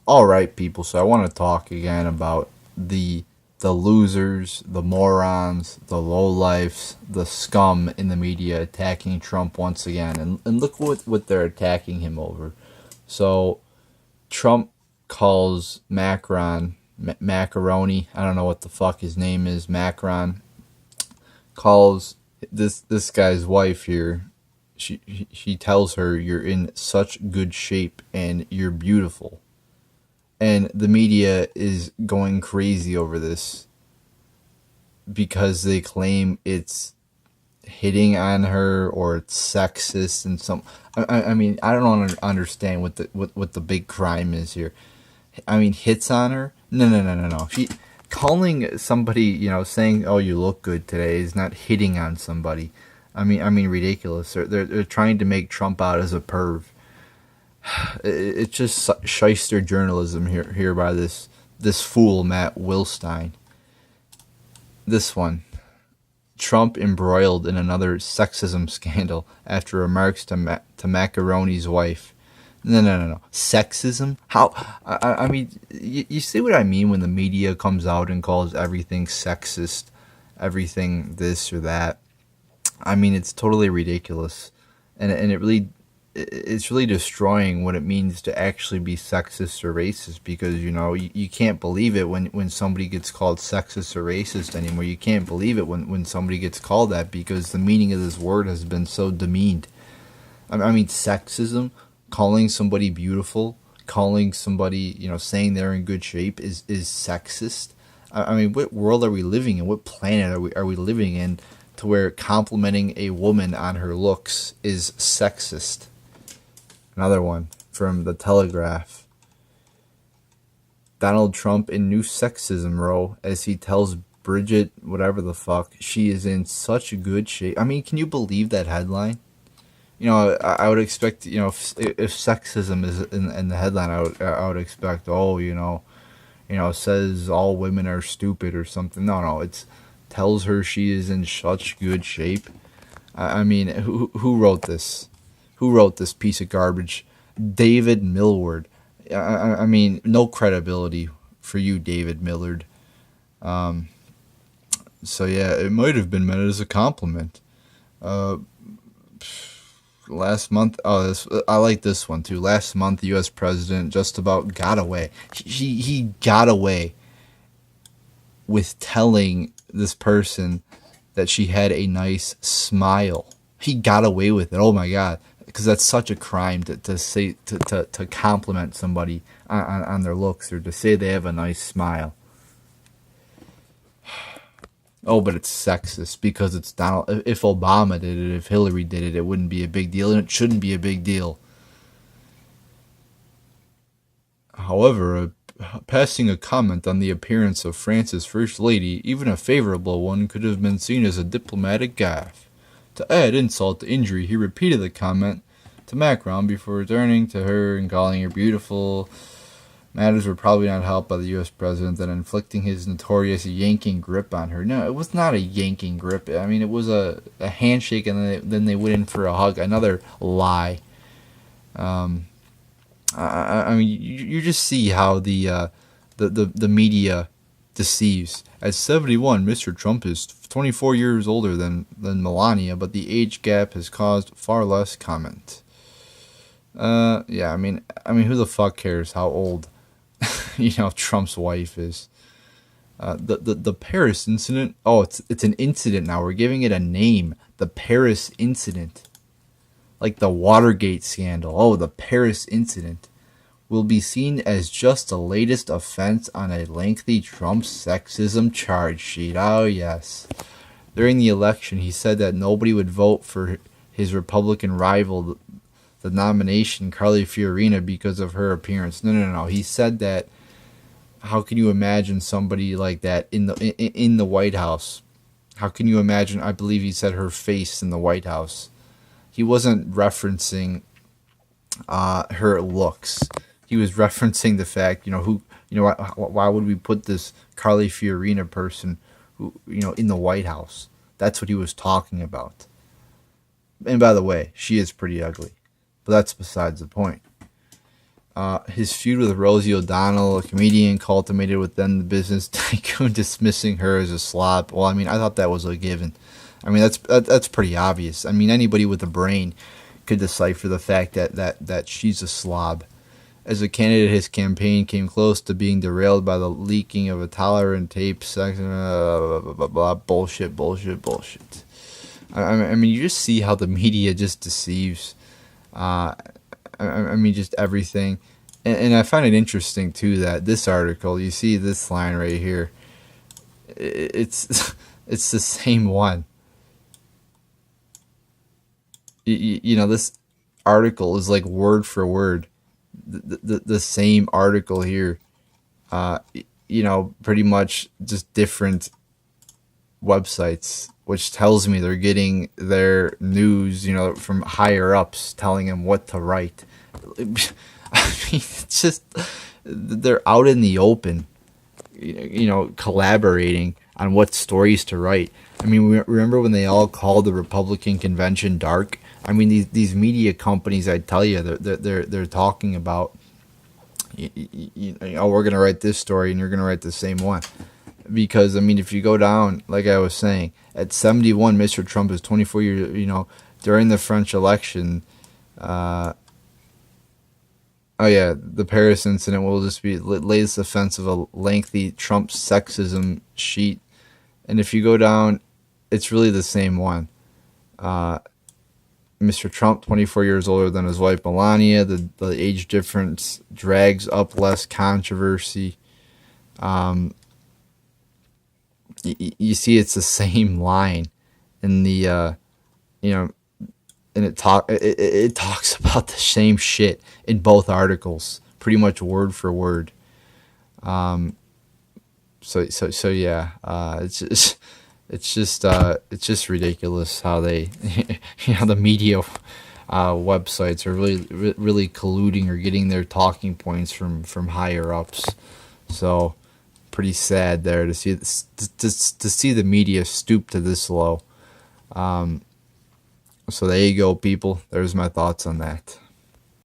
All right, people. So I want to talk again about the losers, the morons, the lowlifes, the scum in the media attacking Trump once again, and look what they're attacking him over. So Trump calls Macron macaroni. I don't know what the fuck his name is. Macron calls this guy's wife here. She tells her you're in such good shape and you're beautiful, and the media is going crazy over this because they claim it's hitting on her or it's sexist and some. I mean, I don't understand what the big crime is here. I mean, hits on her? No. She calling somebody, saying, "Oh, you look good today," is not hitting on somebody. I mean, ridiculous. They're trying to make Trump out as a perv. It's just shyster journalism here by this fool Matt Wilstein. This one, Trump embroiled in another sexism scandal after remarks to Macaroni's wife. No. Sexism? How? I mean, you see what I mean when the media comes out and calls everything sexist, everything this or that. I mean, it's totally ridiculous, and it's really destroying what it means to actually be sexist or racist, because you can't believe it when somebody gets called sexist or racist anymore. You can't believe it when somebody gets called that, because the meaning of this word has been so demeaned. I mean, sexism, calling somebody beautiful, calling somebody, saying they're in good shape is sexist. I mean, what world are we living in? What planet are we living in to where complimenting a woman on her looks is sexist? Another one from the Telegraph. Donald Trump in new sexism row as he tells Bridget whatever the fuck she is in such good shape. I mean, can you believe that headline? I would expect, if sexism is in the headline, I would expect, says all women are stupid or something. No, it's tells her she is in such good shape. I mean, who wrote this? Who wrote this piece of garbage? David Millward. I mean, no credibility for you, David Millard. So yeah, it might have been meant as a compliment. Last month, I like this one too. Last month, the U.S. president just about got away. He got away with telling this person that she had a nice smile. He got away with it. Oh my God. Because that's such a crime to say, to compliment somebody on their looks, or to say they have a nice smile. Oh, but it's sexist because it's Donald. If Obama did it, if Hillary did it, it wouldn't be a big deal, and it shouldn't be a big deal. However, passing a comment on the appearance of France's First Lady, even a favorable one, could have been seen as a diplomatic gaffe. To add insult to injury, he repeated the comment to Macron before returning to her and calling her beautiful. Matters were probably not helped by the U.S. president then inflicting his notorious yanking grip on her. No, it was not a yanking grip. I mean, it was a handshake, and then they went in for a hug. Another lie. I mean, you just see how the media deceives. At 71, Mr. Trump is 24 years older than Melania, but the age gap has caused far less comment. Yeah, I mean, who the fuck cares how old, Trump's wife is? The Paris incident. Oh, it's an incident now. We're giving it a name. The Paris incident, like the Watergate scandal. Oh, the Paris incident will be seen as just the latest offense on a lengthy Trump sexism charge sheet. Oh, yes. During the election, he said that nobody would vote for his Republican rival, the nomination, Carly Fiorina, because of her appearance. No. He said that. How can you imagine somebody like that in the White House? How can you imagine? I believe he said her face in the White House. He wasn't referencing her looks. He was referencing the fact, why would we put this Carly Fiorina person, in the White House? That's what he was talking about. And by the way, she is pretty ugly, but that's besides the point. His feud with Rosie O'Donnell, a comedian cultivated within the business tycoon, dismissing her as a slob. Well, I mean, I thought that was a given. I mean, that's pretty obvious. I mean, anybody with a brain could decipher the fact that she's a slob. As a candidate, his campaign came close to being derailed by the leaking of a tolerant tape. Sex, blah, blah, blah, blah, bullshit, bullshit, bullshit. I mean, you just see how the media just deceives. I mean, just everything. And I find it interesting, too, that this article, you see this line right here, it's, it's the same one. You know, this article is like word for word the same article here. You know, pretty much just different websites, which tells me they're getting their news, you know, from higher ups telling them what to write. I mean, it's just they're out in the open, you know, collaborating on what stories to write. I mean, remember when they all called the Republican convention dark? I mean, these media companies, I tell you, they're talking about, oh, we're gonna write this story and you're gonna write the same one. Because I mean, if you go down, like I was saying, at 71, Mr. Trump is 24 years. You know, during the French election. Oh yeah, the Paris incident will just be latest offense of a lengthy Trump sexism sheet. And if you go down, it's really the same one. Mr. Trump, 24 years older than his wife Melania. The age difference drags up less controversy. You see, it's the same line in the you know, and it talks about the same shit in both articles, pretty much word for word. So yeah, it's just ridiculous how they, you know, the media websites are really colluding or getting their talking points from higher ups. So pretty sad there to see to see the media stoop to this low. So there you go, people. There's my thoughts on that.